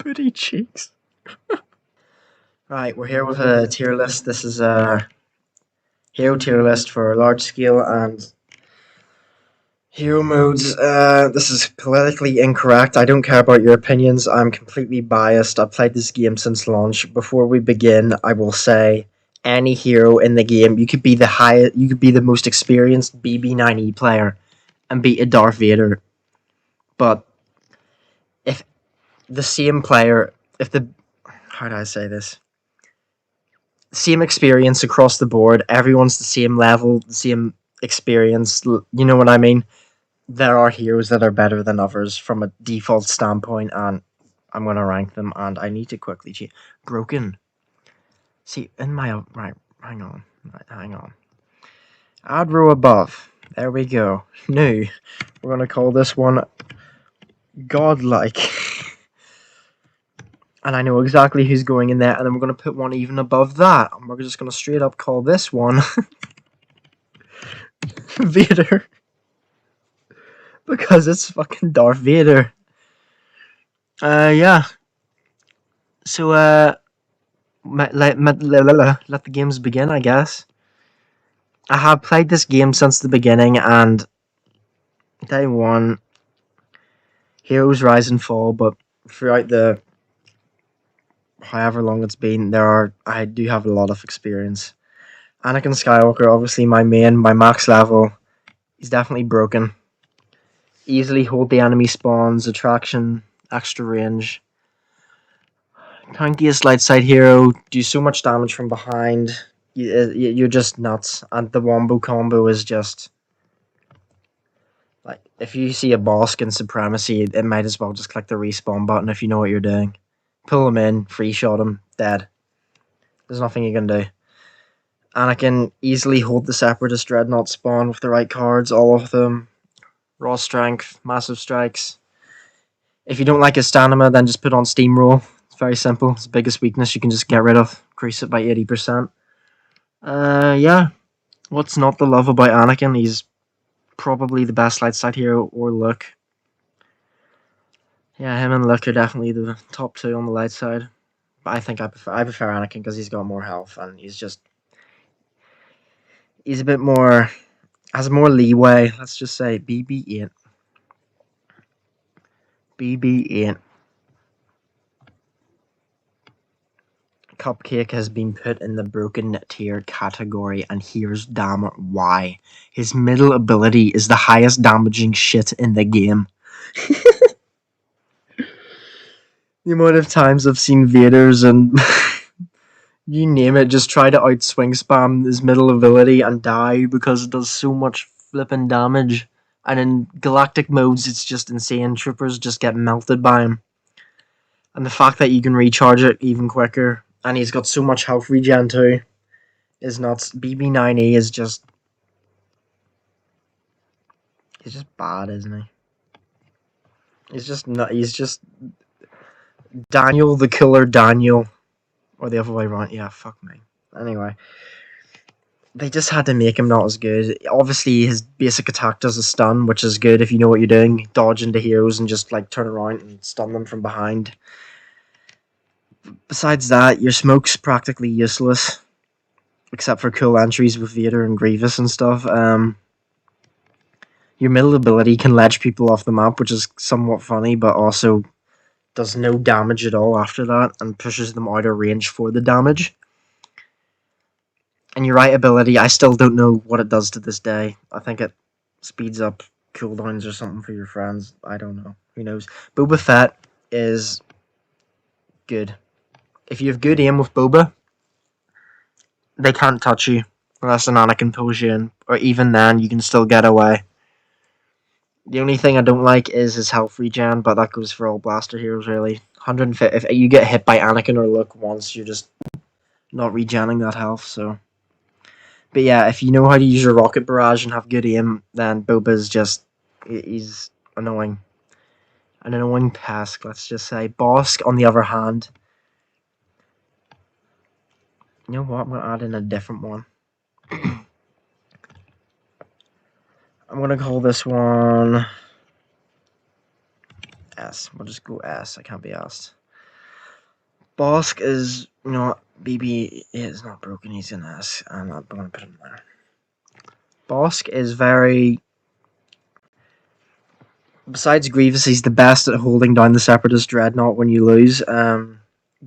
Booty cheeks. Right, we're here with a tier list. This is a hero tier list for large scale and hero modes. This is politically incorrect. I don't care about your opinions. I'm completely biased. I've played this game since launch. Before we begin, I will say any hero in the game, you could be the most experienced BB-9E player and beat a Darth Vader. But if the same player, how do I say this? Same experience across the board, everyone's the same level, the same experience, you know what I mean? There are heroes that are better than others from a default standpoint, and I'm going to rank them, and I need to quickly check. Broken. See, in my... Right, hang on. Add row above. There we go. New. We're going to call this one godlike. And I know exactly who's going in there, and then we're going to put one even above that. And we're just going to straight up call this one Vader. Because it's fucking Darth Vader. Yeah. So, let the games begin, I guess. I have played this game since the beginning, and day one, heroes rise and fall, but throughout the however long it's been, I do have a lot of experience. Anakin Skywalker, obviously my max level, he's definitely broken. Easily hold the enemy spawns, attraction, extra range. Tankiest light side hero, do so much damage from behind. You're just nuts, and the wombo combo is just like, if you see a Bosque and Supremacy, it might as well just click the respawn button if you know what you're doing. Pull him in, free shot him, dead. There's nothing you can do. Anakin, easily hold the Separatist Dreadnought spawn with the right cards, all of them. Raw strength, massive strikes. If you don't like his stamina, then just put on Steamroll. It's very simple. It's the biggest weakness you can just get rid of. Increase it by 80%. Yeah. What's not to love about Anakin? He's probably the best light side hero, or Luke. Yeah, him and Luke are definitely the top two on the light side. But I think I prefer Anakin because he's got more health, and he's a bit more, has more leeway. Let's just say BB-8. BB-8. Cupcake has been put in the broken tier category, and here's damn why. His middle ability is the highest damaging shit in the game. The amount of times I've seen Vaders and you name it just try to outswing spam his middle ability and die because it does so much flipping damage. And in galactic modes, it's just insane. Troopers just get melted by him. And the fact that you can recharge it even quicker, and he's got so much health regen too, is nuts. BB-9E is just... he's just bad, isn't he? He's just Daniel the Killer Daniel. Or the other way around. Yeah, fuck me. Anyway. They just had to make him not as good. Obviously, his basic attack does a stun, which is good if you know what you're doing. Dodge into heroes and just like turn around and stun them from behind. Besides that, your smoke's practically useless. Except for cool entries with Vader and Grievous and stuff. Your middle ability can ledge people off the map, which is somewhat funny, but also does no damage at all after that, and pushes them out of range for the damage. And your right ability, I still don't know what it does to this day. I think it speeds up cooldowns or something for your friends. I don't know. Who knows? Boba Fett is good. If you have good aim with Boba, they can't touch you unless an Anakin pulls you in. Or even then, you can still get away. The only thing I don't like is his health regen, but that goes for all blaster heroes, really. 150. If you get hit by Anakin or Luke once, you're just not regenning that health, so... But yeah, if you know how to use your rocket barrage and have good aim, then Boba's just... he's annoying. An annoying pest, let's just say. Bosque, on the other hand... You know what? I'm going to add in a different one. I'm going to call this one... S. We'll just go S. I can't be asked. Bosque is, BB-8 is not broken, he's an ass. I'm not going to put him there. Bosque is very... Besides Grievous, he's the best at holding down the Separatist Dreadnought when you lose.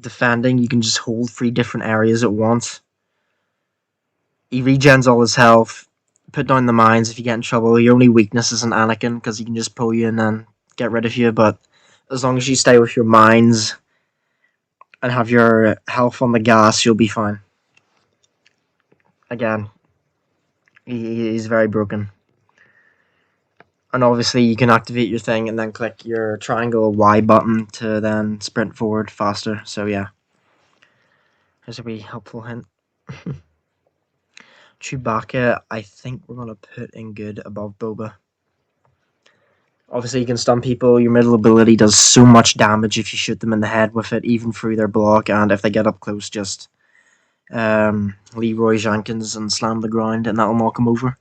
Defending, you can just hold 3 different areas at once. He regens all his health. Put down the mines if you get in trouble. Your only weakness is an Anakin, because he can just pull you in and get rid of you. But as long as you stay with your mines and have your health on the gas, you'll be fine. Again, he's very broken. And obviously you can activate your thing and then click your triangle Y button to then sprint forward faster. So yeah, there's a wee helpful hint. Chewbacca, I think we're going to put in good above Boba. Obviously you can stun people, your middle ability does so much damage if you shoot them in the head with it, even through their block, and if they get up close, just Leroy Jenkins and slam the ground and that'll knock him over.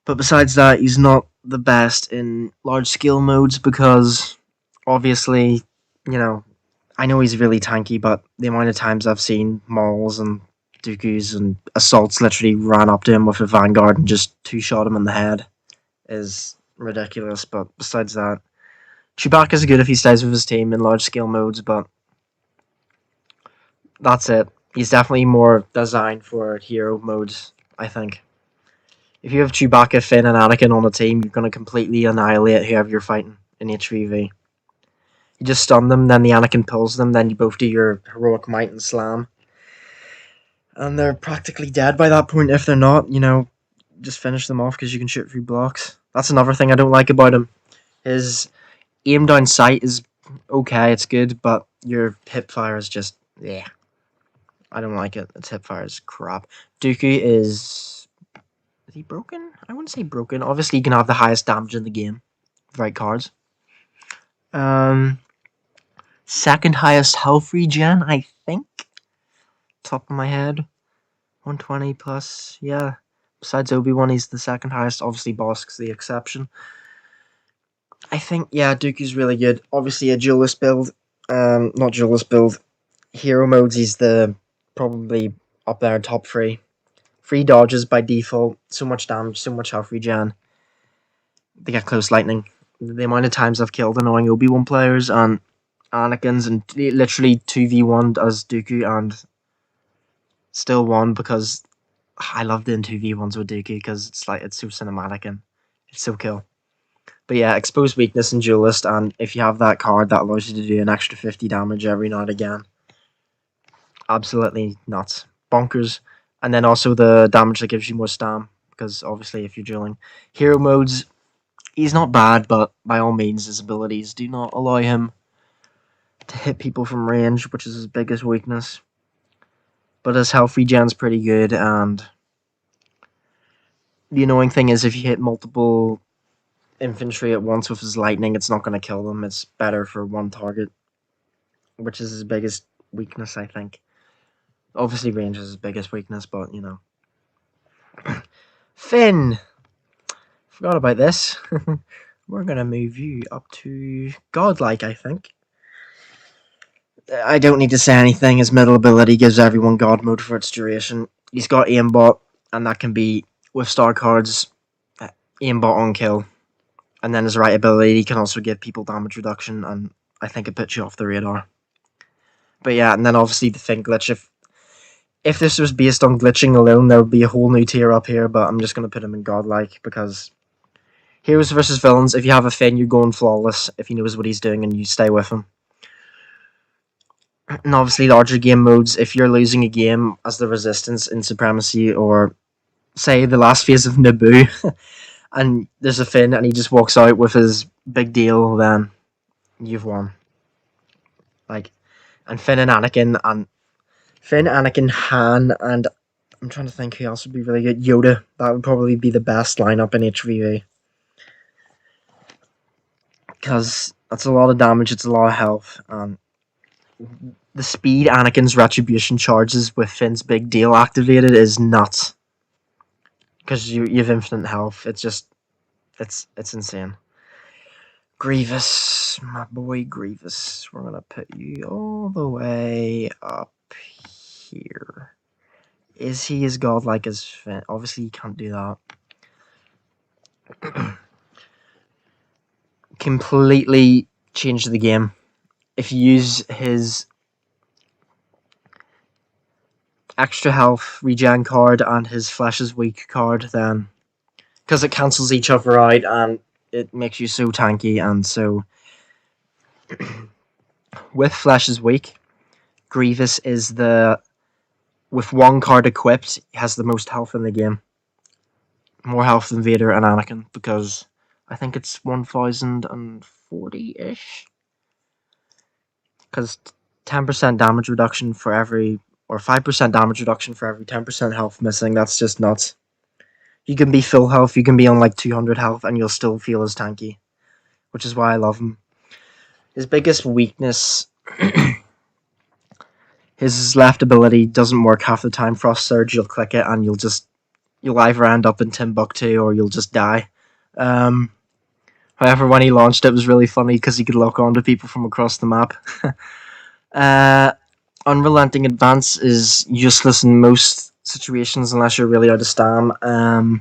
But besides that, he's not the best in large scale modes because obviously, I know he's really tanky, but the amount of times I've seen Mauls and Dooku's and Assaults literally ran up to him with a Vanguard and just 2-shot him in the head is ridiculous. But besides that, Chewbacca's good if he stays with his team in large scale modes, but that's it. He's definitely more designed for hero modes, I think. If you have Chewbacca, Finn, and Anakin on a team, you're going to completely annihilate whoever you're fighting in H3V. You just stun them, then the Anakin pulls them, then you both do your heroic might and slam. And they're practically dead by that point if they're not, just finish them off because you can shoot through blocks. That's another thing I don't like about him. His aim down sight is okay, it's good, but your hip fire is just, yeah. I don't like it. Its hip fire is crap. Dooku is he broken? I wouldn't say broken. Obviously, you can have the highest damage in the game. Right cards. Second highest health regen, I think. Top of my head. 120 plus, yeah. Besides Obi-Wan, he's the second highest. Obviously, Bosque's the exception. I think, yeah, Dooku's really good. Obviously, a duelist build. Not duelist build. Hero modes, he's probably up there, top 3. 3 dodges by default, so much damage, so much health regen. They get close lightning. The amount of times I've killed annoying Obi-Wan players and Anakin's and literally 2v1 as Dooku and still won because I love doing 2v1s with Dooku because it's so cinematic and it's so cool. But yeah, exposed weakness and duelist, and if you have that card that allows you to do an extra 50 damage every now and again. Absolutely nuts. Bonkers. And then also the damage that gives you more stam, because obviously if you're dueling. Hero modes, he's not bad, but by all means his abilities do not allow him to hit people from range, which is his biggest weakness. But his health regen's pretty good, and the annoying thing is if you hit multiple infantry at once with his lightning, it's not going to kill them. It's better for one target, which is his biggest weakness, I think. Obviously, range is his biggest weakness, but, Finn! Forgot about this. We're going to move you up to godlike, I think. I don't need to say anything. His middle ability gives everyone god mode for its duration. He's got aimbot, and that can be, with star cards, aimbot on kill. And then his right ability can also give people damage reduction, and I think it puts you off the radar. But yeah, and then obviously the Finn glitch. If this was based on glitching alone, there would be a whole new tier up here, but I'm just going to put him in godlike, because heroes versus villains, if you have a Finn, you're going flawless if he knows what he's doing and you stay with him. And obviously larger game modes, if you're losing a game as the Resistance in Supremacy, or say the last phase of Naboo, and there's a Finn and he just walks out with his big deal, then you've won. And Finn, Anakin, Han, and I'm trying to think who else would be really good. Yoda, that would probably be the best lineup in HVV. Because that's a lot of damage, it's a lot of health. The speed Anakin's Retribution charges with Finn's big deal activated is nuts. Because you have infinite health. It's insane. Grievous, my boy Grievous. We're gonna put you all the way up here. Is he as godlike as Finn? Obviously, you can't do that. Completely change the game. If you use his extra health regen card and his flesh is weak card, then because it cancels each other out and it makes you so tanky, and so with flesh is weak, Grievous is with one card equipped, he has the most health in the game. More health than Vader and Anakin, because I think it's 1040-ish. Because 10% damage reduction for every, or 5% damage reduction for every 10% health missing, that's just nuts. You can be full health, you can be on like 200 health, and you'll still feel as tanky. Which is why I love him. His biggest weakness, his left ability doesn't work half the time. Frost Surge, you'll click it and you'll either end up in Timbuktu or you'll just die. However, when he launched it was really funny because he could lock onto people from across the map. Unrelenting Advance is useless in most situations unless you're really out of stam. And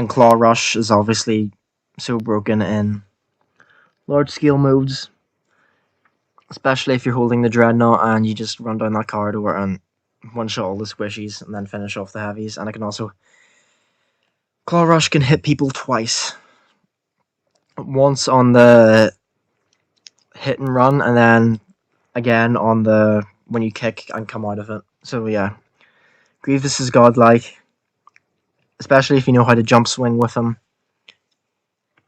Claw Rush is obviously so broken in large scale modes. Especially if you're holding the Dreadnought and you just run down that corridor and one-shot all the squishies and then finish off the heavies. And it can also... Claw Rush can hit people twice. Once on the hit and run, and then again on the when you kick and come out of it. So yeah, Grievous is godlike, especially if you know how to jump swing with him.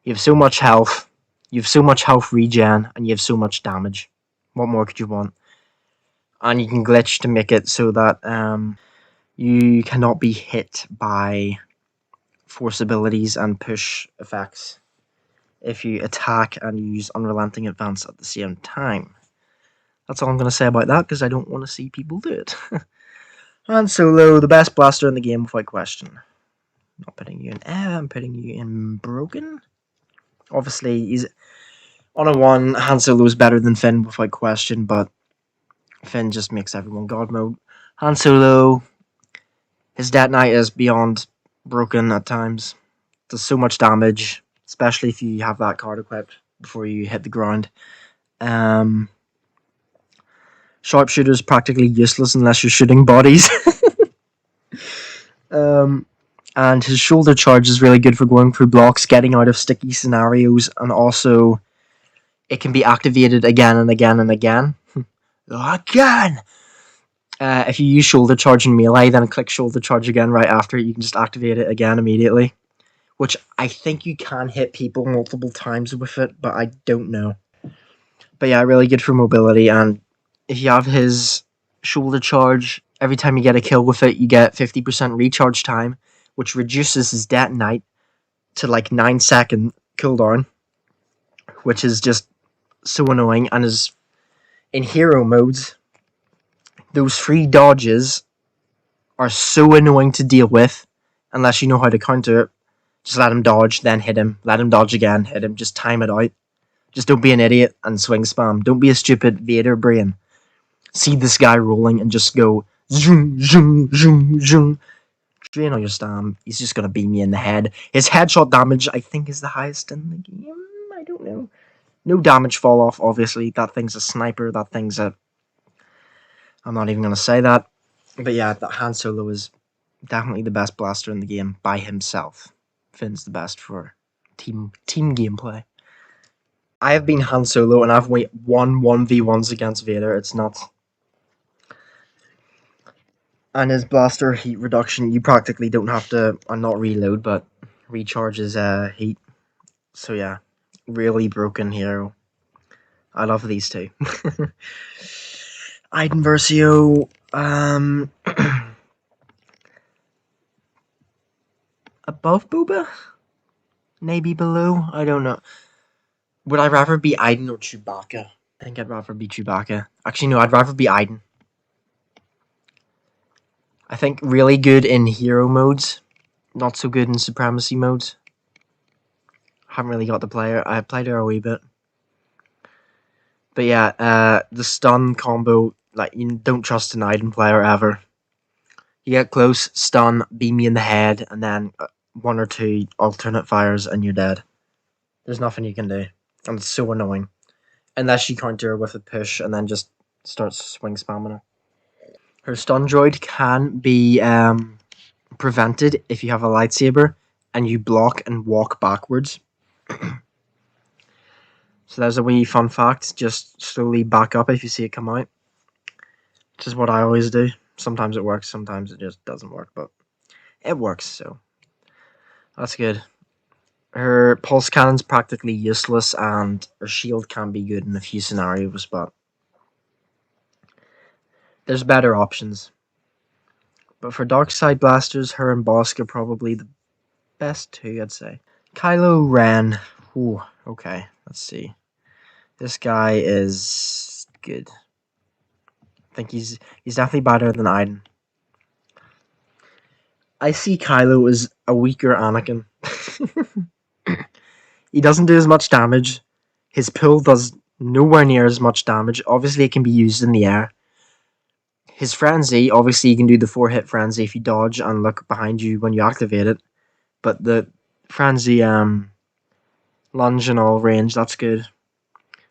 You have so much health, you have so much health regen, and you have so much damage. What more could you want? And you can glitch to make it so that you cannot be hit by force abilities and push effects if you attack and use Unrelenting Advance at the same time. That's all I'm going to say about that, because I don't want to see people do it. Han Solo, the best blaster in the game without question. Not putting you in air, I'm putting you in broken. Obviously, he's on a 1, Han Solo is better than Finn without question, but Finn just makes everyone God mode. Han Solo, his detonite is beyond broken at times. Does so much damage, especially if you have that card equipped before you hit the ground. Sharpshooter is practically useless unless you're shooting bodies. And his shoulder charge is really good for going through blocks, getting out of sticky scenarios, and also it can be activated again and again and again. Again! If you use shoulder charge in melee, then click shoulder charge again right after it, you can just activate it again immediately. Which I think you can hit people multiple times with it, but I don't know. But yeah, really good for mobility, and if you have his shoulder charge, every time you get a kill with it, you get 50% recharge time, which reduces his detonite to like 9-second cooldown, which is just so annoying. And is in hero modes, those free dodges are so annoying to deal with unless you know how to counter it. Just let him dodge, then hit him. Let him dodge again, hit him. Just time it out. Just don't be an idiot and swing spam. Don't be a stupid Vader brain. See this guy rolling and just go zoom, zoom, zoom, zoom. Drain on your stam. He's just gonna beam me in the head. His headshot damage, I think, is the highest in the game. I don't know. No damage fall off, obviously. That thing's a sniper. That thing's a... I'm not even gonna say that. But yeah, that Han Solo is definitely the best blaster in the game by himself. Finn's the best for team gameplay. I have been Han Solo and I've won 1v1s against Vader. It's nuts. And his blaster heat reduction, you practically don't have to, not reload, but recharges heat. So yeah, really broken hero. I love these two. Iden Versio, above Boba? Maybe below? I don't know. Would I rather be Iden or Chewbacca? I think I'd rather be Chewbacca. Actually, no, I'd rather be Iden. I think really good in hero modes, not so good in supremacy modes. Haven't really got to play her. I played her a wee bit. But yeah, the stun combo, like, you don't trust an Iden player ever. You get close, stun, beam you in the head, and then one or two alternate fires and you're dead. There's nothing you can do. And it's so annoying. Unless you counter her with a push and then just start swing spamming her. Her stun droid can be prevented if you have a lightsaber and you block and walk backwards. So there's a wee fun fact. Just slowly back up if you see it come out. Which is what I always do. Sometimes it works, sometimes it just doesn't work, but it works, so that's good. Her pulse cannon's practically useless, and her shield can be good in a few scenarios, but there's better options. But for dark side blasters, her and Bosque are probably the best two, I'd say. Kylo Ren. Ooh, okay, let's see. This guy is good. I think he's definitely better than Iden. I see Kylo as a weaker Anakin. He doesn't do as much damage. His pull does nowhere near as much damage. Obviously, it can be used in the air. His frenzy, obviously, you can do the 4-hit frenzy if you dodge and look behind you when you activate it. But the frenzy, lunge and all range, that's good.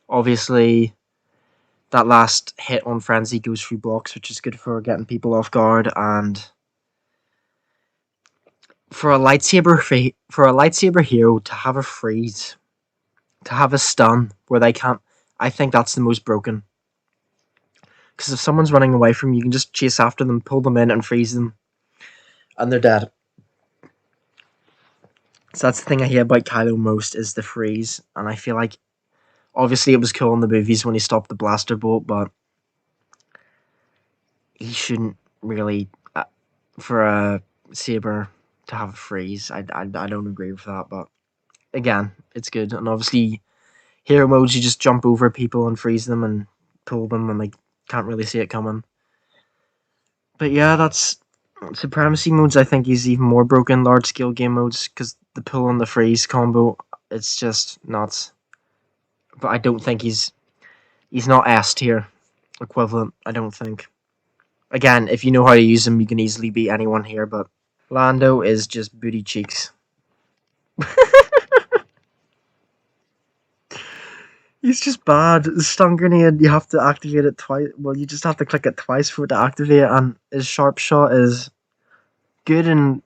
Obviously, that last hit on frenzy goes through blocks, which is good for getting people off guard. And for a lightsaber hero to have a freeze, to have a stun where they can't, I think that's the most broken. Because if someone's running away from you, you can just chase after them, pull them in, and freeze them. And they're dead. So that's the thing I hate about Kylo most, is the freeze. And I feel like, obviously it was cool in the movies when he stopped the blaster bolt, but he shouldn't really, for a saber to have a freeze. I don't agree with that, but again, it's good. And obviously, hero modes, you just jump over people and freeze them and pull them, and they can't really see it coming. But yeah, that's supremacy modes. I think is even more broken. Large scale game modes, because the pull and the freeze combo, it's just nuts. But I don't think he's not S tier equivalent. I don't think. Again, if you know how to use him, you can easily beat anyone here. But Lando is just booty cheeks. He's just bad. The stun grenade, you have to activate it twice. Well, you just have to click it twice for it to activate, and his sharp shot is good in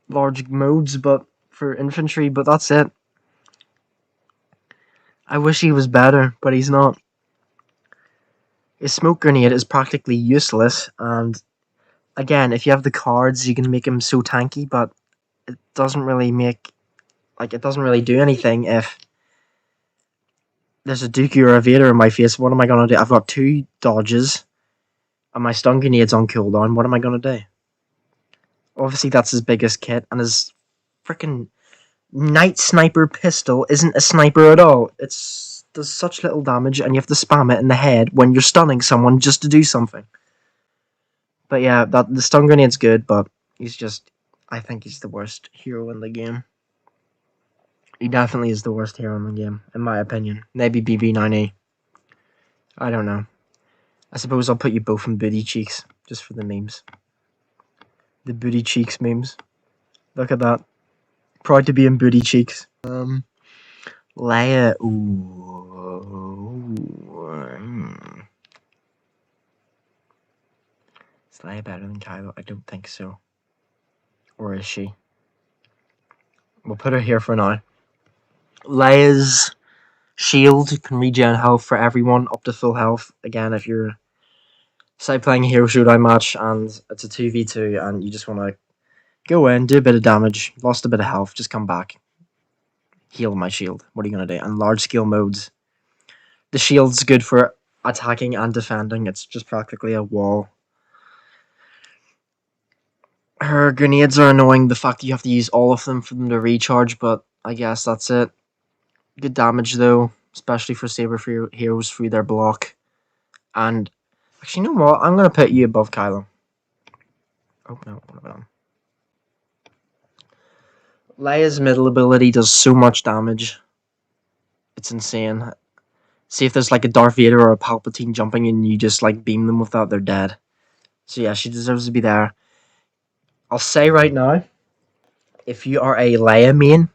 large modes, but for infantry, but that's it. I wish he was better, but he's not. His smoke grenade is practically useless, and again, if you have the cards, you can make him so tanky, but it doesn't really do anything if there's a Dooku or a Vader in my face. What am I gonna do? I've got 2 dodges, and my stun grenade's on cooldown. What am I gonna do? Obviously, that's his biggest kit, and his freaking Night Sniper pistol isn't a sniper at all. It does such little damage, and you have to spam it in the head when you're stunning someone just to do something. But yeah, the stun grenade's good, but I think he's the worst hero in the game. He definitely is the worst hero in the game, in my opinion. Maybe BB-9A. I don't know. I suppose I'll put you both in booty cheeks, just for the memes. The booty cheeks memes. Look at that. Proud to be in booty cheeks. Leia. Ooh. Is Leia better than Kylo? I don't think so. Or is she? We'll put her here for now. Leia's shield can regen health for everyone up to full health. Again, if you're say playing a hero showdown match and it's a 2v2 and you just want to go in, do a bit of damage, lost a bit of health, just come back. Heal my shield. What are you going to do? And large scale modes. The shield's good for attacking and defending. It's just practically a wall. Her grenades are annoying. The fact that you have to use all of them for them to recharge, but I guess that's it. Good damage though, especially for saber heroes through their block. And actually, you know what? I'm going to put you above Kylo. Oh no, what have I done? Leia's middle ability does so much damage. It's insane. See if there's like a Darth Vader or a Palpatine jumping and you just like beam them with that, they're dead. So yeah, she deserves to be there. I'll say right now, if you are a Leia main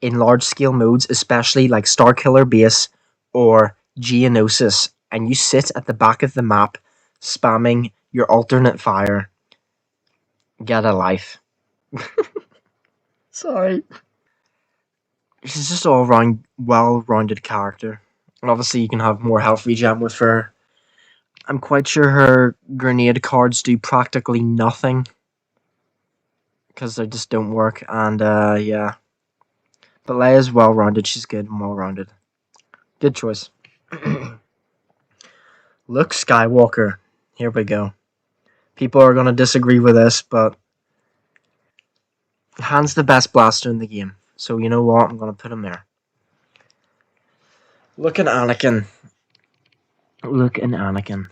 in large scale modes, especially like Starkiller Base or Geonosis, and you sit at the back of the map spamming your alternate fire, get a life. Sorry. She's just all round, well-rounded character. And obviously you can have more health regen with her. I'm quite sure her grenade cards do practically nothing. Because they just don't work, and yeah. But Leia's well-rounded, she's good and well-rounded. Good choice. Luke Skywalker. Here we go. People are going to disagree with this, but Han's the best blaster in the game. So you know what? I'm going to put him there. Look at Anakin. Look at Anakin.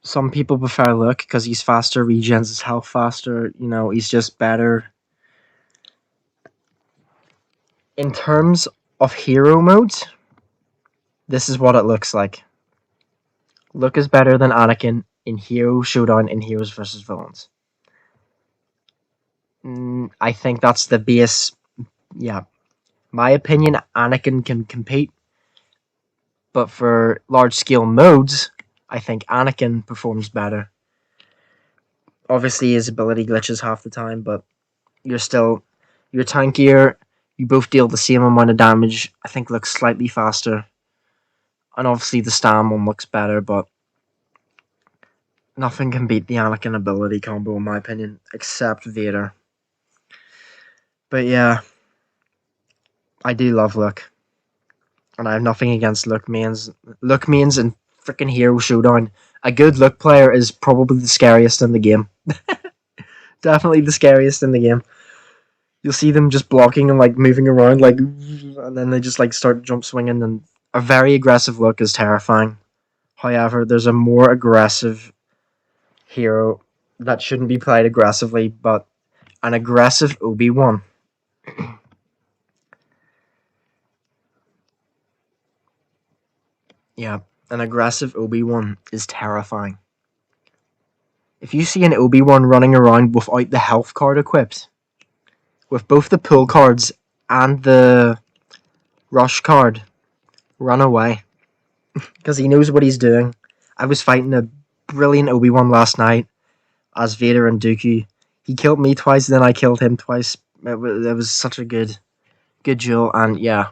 Some people prefer Luke because he's faster, regens his health faster. You know, he's just better. In terms of hero modes, this is what it looks like. Luke is better than Anakin in Hero Showdown in Heroes vs. Villains. I think that's the base. Yeah. My opinion, Anakin can compete. But for large scale modes, I think Anakin performs better. Obviously, his ability glitches half the time, but you're tankier. You both deal the same amount of damage. I think Luke's slightly faster. And obviously, the Stam one looks better, but nothing can beat the Anakin ability combo, in my opinion, except Vader. But yeah, I do love Luke. And I have nothing against Luke mains. Luke mains in freaking Hero Showdown. A good Luke player is probably the scariest in the game. Definitely the scariest in the game. You'll see them just blocking and like moving around, like, and then they just like start jump swinging. And a very aggressive Luke is terrifying. However, there's a more aggressive hero that shouldn't be played aggressively, but an aggressive Obi-Wan. Yeah, an aggressive Obi-Wan is terrifying. If you see an Obi-Wan running around without the health card equipped, with both the pull cards and the rush card, run away. Because he knows what he's doing. I was fighting a brilliant Obi-Wan last night as Vader and Dooku. He killed me twice, then I killed him twice. It was such a good duel, and yeah.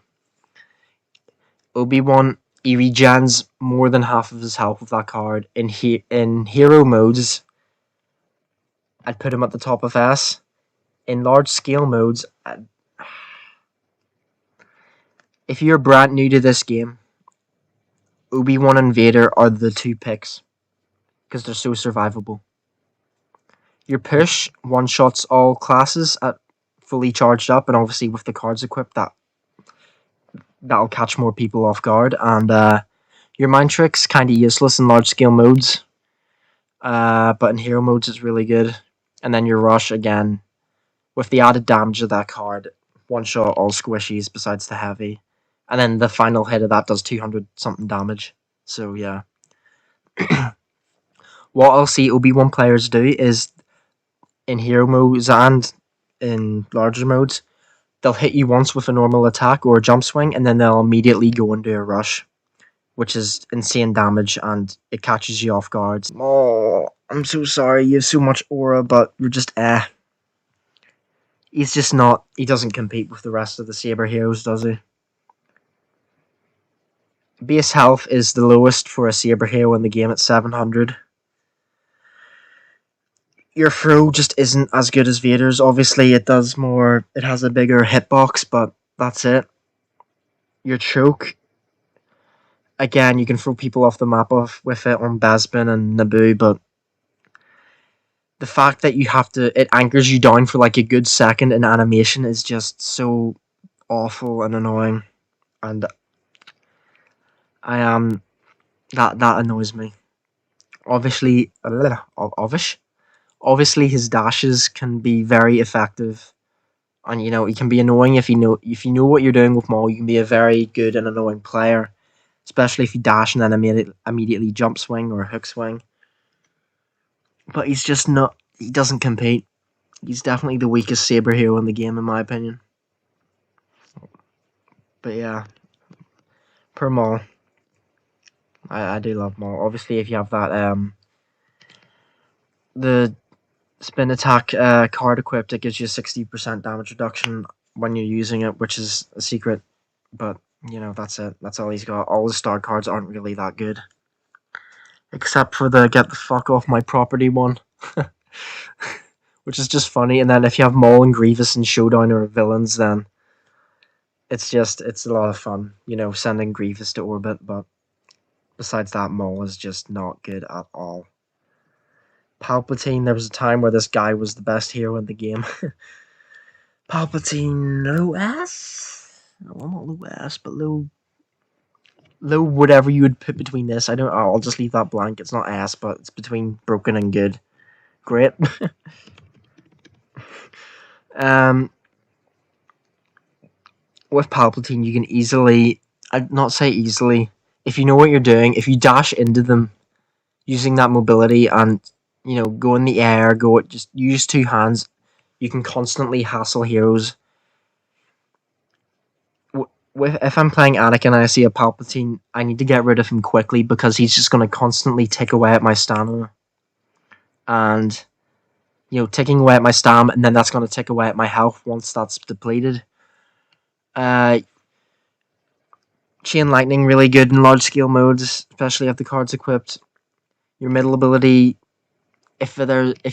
Obi-Wan, he regens more than half of his health with that card. In hero modes, I'd put him at the top of S. In large scale modes, if you're brand new to this game, Obi-Wan and Vader are the two picks because they're so survivable. Your push one-shots all classes at fully charged up, and obviously with the cards equipped, that'll catch more people off guard. And your mind trick's kind of useless in large-scale modes, but in hero modes it's really good. And then your rush, again, with the added damage of that card, one-shot all squishies besides the heavy. And then the final hit of that does 200-something damage. So, yeah. What I'll see Obi-Wan players do is, in hero modes and in larger modes, they'll hit you once with a normal attack or a jump swing, and then they'll immediately go into a rush, which is insane damage, and it catches you off guard. Oh, I'm so sorry, you have so much aura, but you're just He's just not, he doesn't compete with the rest of the Saber heroes, does he? Base health is the lowest for a Saber hero in the game at 700. Your throw just isn't as good as Vader's. Obviously, it has a bigger hitbox, but that's it. Your choke, again, you can throw people off the map with it on Bespin and Naboo, but the fact that it anchors you down for like a good second in animation is just so awful and annoying. And that annoys me. Obviously, Obviously, his dashes can be very effective, and he can be annoying if you know what you're doing with Maul. You can be a very good and annoying player, especially if you dash and then immediately jump swing or hook swing. But he's just not. He doesn't compete. He's definitely the weakest saber hero in the game, in my opinion. But yeah, per Maul. I do love Maul. Obviously, if you have that the spin attack card equipped, it gives you 60% damage reduction when you're using it, which is a secret. But that's it. That's all he's got. All his star cards aren't really that good, except for the get the fuck off my property one, which is just funny. And then if you have Maul and Grievous and Showdown or villains, then it's a lot of fun. Sending Grievous to orbit, but besides that, Maul is just not good at all. Palpatine, there was a time where this guy was the best hero in the game. Palpatine, low S? No, not low S, but low whatever you would put between this. I'll just leave that blank. It's not S, but it's between broken and good. Great. With Palpatine, you can easily, I'd not say easily, if you know what you're doing, if you dash into them using that mobility and go in the air, just use two hands, you can constantly hassle heroes. If I'm playing Anakin and I see a Palpatine, I need to get rid of him quickly because he's just going to constantly tick away at my stamina. And, ticking away at my stamina, and then that's going to tick away at my health once that's depleted. Chain Lightning, really good in large scale modes, especially if the card's equipped. Your middle ability, if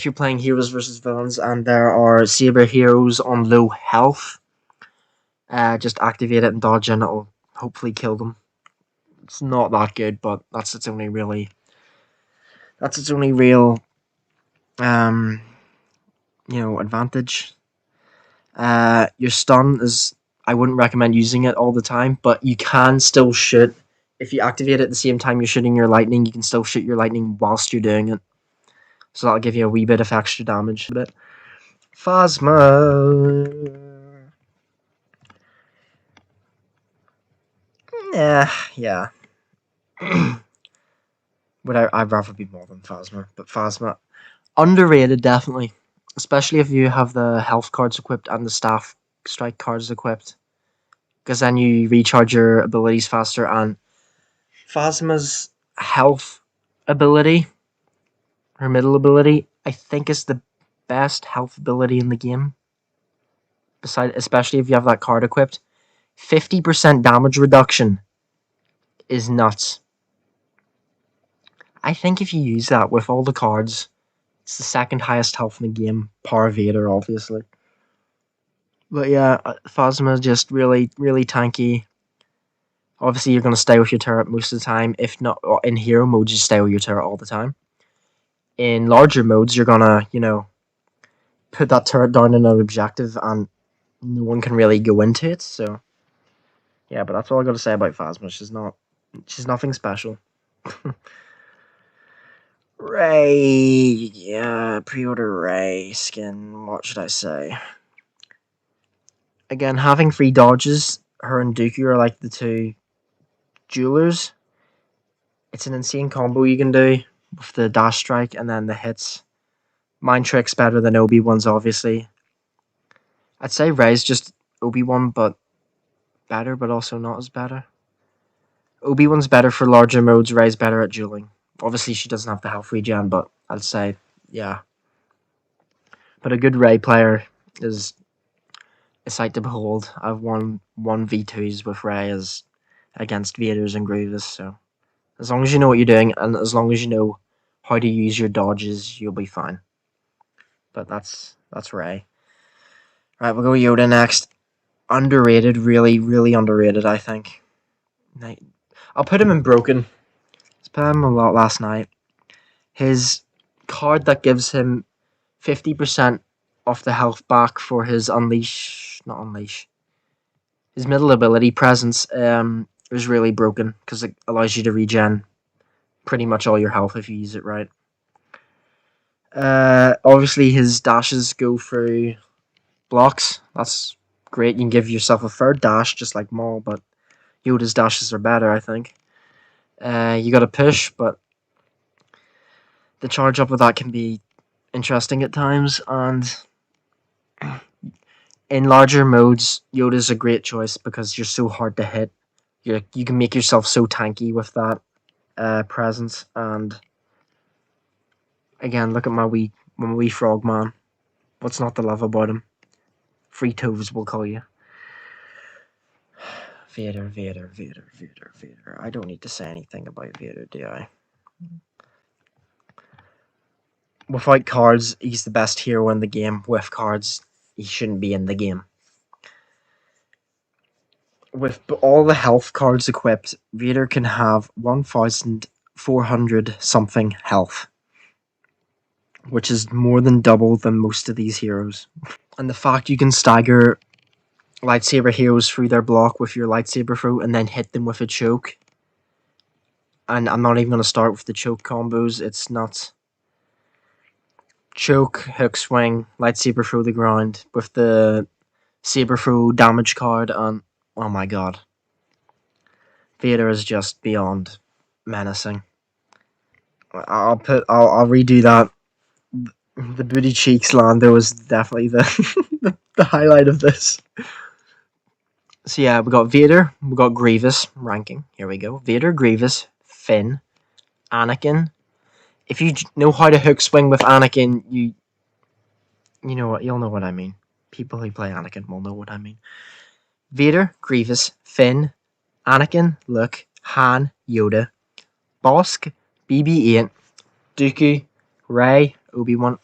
you're playing heroes versus villains and there are saber heroes on low health, just activate it and dodge in. It'll hopefully kill them. It's not that good, but that's its only real advantage. Your stun is, I wouldn't recommend using it all the time, but you can still shoot. If you activate it at the same time you're shooting your lightning, you can still shoot your lightning whilst you're doing it. So that'll give you a wee bit of extra damage. Phasma. Yeah. I'd rather be more than Phasma, but Phasma, underrated definitely, especially if you have the health cards equipped and the staff strike cards equipped, because then you recharge your abilities faster. And Phasma's health ability, her middle ability, I think is the best health ability in the game. Especially if you have that card equipped, 50% damage reduction is nuts. I think if you use that with all the cards, it's the second highest health in the game, par Vader, obviously. But yeah, Phasma is just really, really tanky. Obviously, you're going to stay with your turret most of the time. If not, in hero modes, you stay with your turret all the time. In larger modes, you're going to, put that turret down in an objective and no one can really go into it. So, yeah, but that's all I got to say about Phasma. She's nothing special. Rey, yeah, pre-order Rey skin. What should I say? Again, having free dodges, her and Dooku are like the two jewelers. It's an insane combo you can do with the dash strike and then the hits. Mind Trick's better than Obi-Wan's, obviously. I'd say Rey's just Obi-Wan, but better, but also not as better. Obi-Wan's better for larger modes, Rey's better at dueling. Obviously, she doesn't have the health regen, but I'd say, yeah. But a good Rey player is a sight to behold. I've won 1v2s with Rey against Vader's and Grievous, so as long as you know what you're doing and as long as you know how to use your dodges, you'll be fine. But that's Rey. Right, we'll go Yoda next. Underrated, really, really underrated, I think. I'll put him in broken. I played him a lot last night. His card that gives him 50% off the health back for his his middle ability presence is really broken because it allows you to regen pretty much all your health if you use it right. Obviously, his dashes go through blocks. That's great. You can give yourself a third dash, just like Maul, but Yoda's dashes are better, I think. You got to push, but the charge up with that can be interesting at times. And in larger modes, Yoda's a great choice because you're so hard to hit. You can make yourself so tanky with that presence. And again, look at my wee frog man. What's not to love about him? Free toes, we'll call you. Vader, Vader, Vader, Vader, Vader. I don't need to say anything about Vader, do I? Without cards, he's the best hero in the game. With cards, he shouldn't be in the game. With all the health cards equipped, Vader can have 1,400 something health, which is more than double than most of these heroes. And the fact you can stagger lightsaber heroes through their block with your lightsaber throw and then hit them with a choke. And I'm not even going to start with the choke combos. It's nuts. Choke, hook swing, lightsaber throw the ground with the saber throw damage card, and oh my god. Vader is just beyond menacing. I'll redo that. The booty cheeks Lando is definitely the highlight of this. So yeah, we got Vader, we got Grievous ranking. Here we go. Vader, Grievous, Finn, Anakin. If you know how to hook swing with Anakin, you know what, you'll know what I mean. People who play Anakin will know what I mean. Vader, Grievous, Finn, Anakin, Luke, Han, Yoda, Bosque, BB-8, Dooku, Rey, Obi-Wan.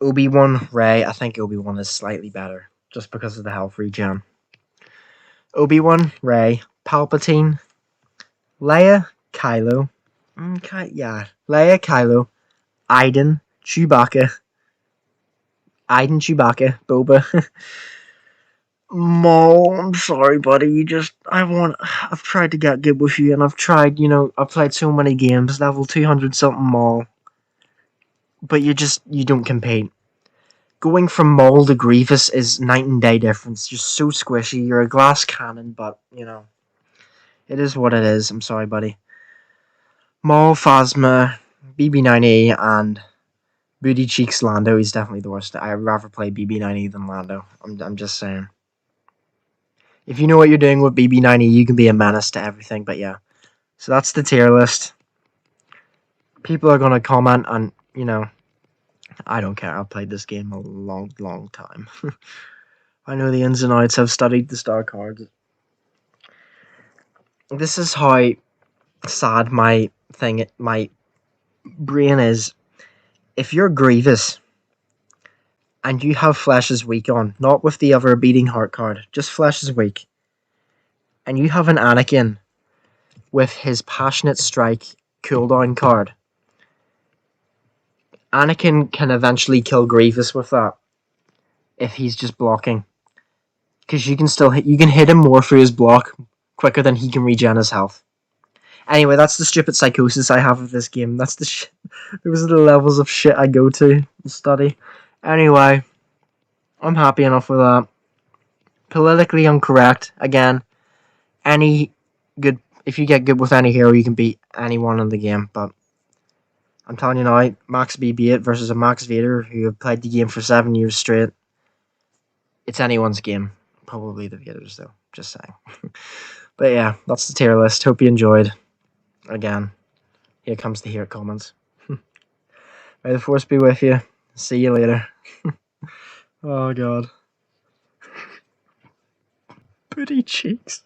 Obi-Wan, Rey. I think Obi-Wan is slightly better, just because of the health regen. Obi-Wan, Rey, Palpatine, Leia, Kylo. Leia, Kylo, Iden, Chewbacca, Boba. Maul, I'm sorry, buddy. I've tried to get good with you, and I've tried. I've played so many games, level 200 something Maul, but you don't compete. Going from Maul to Grievous is night and day difference. You're so squishy. You're a glass cannon, but it is what it is. I'm sorry, buddy. Maul, Phasma, BB-9E, and Booty Cheeks Lando. He's definitely the worst. I'd rather play BB-9E than Lando. I'm just saying. If you know what you're doing with BB-9E, you can be a menace to everything. But yeah, so that's the tier list. People are gonna comment, and I don't care. I've played this game a long, long time. I know the ins and outs. I've studied the star cards. This is how sad my brain is. If you're Grievous and you have Flesh is Weak on, not with the other Beating Heart card, just Flesh is Weak, and you have an Anakin with his Passionate Strike cooldown card, Anakin can eventually kill Grievous with that if he's just blocking, because you can hit him more through his block quicker than he can regen his health. Anyway, that's the stupid psychosis I have of this game. That's the shit. Those are the levels of shit I go to study. Anyway, I'm happy enough with that. Politically incorrect. Again, if you get good with any hero, you can beat anyone in the game. But I'm telling you now, Max BB-8 versus a Max Vader who have played the game for 7 years straight. It's anyone's game. Probably the Vaders, though. Just saying. But yeah, that's the tier list. Hope you enjoyed. Again, here comes the hate comments. May the force be with you. See you later. Oh god. Booty cheeks.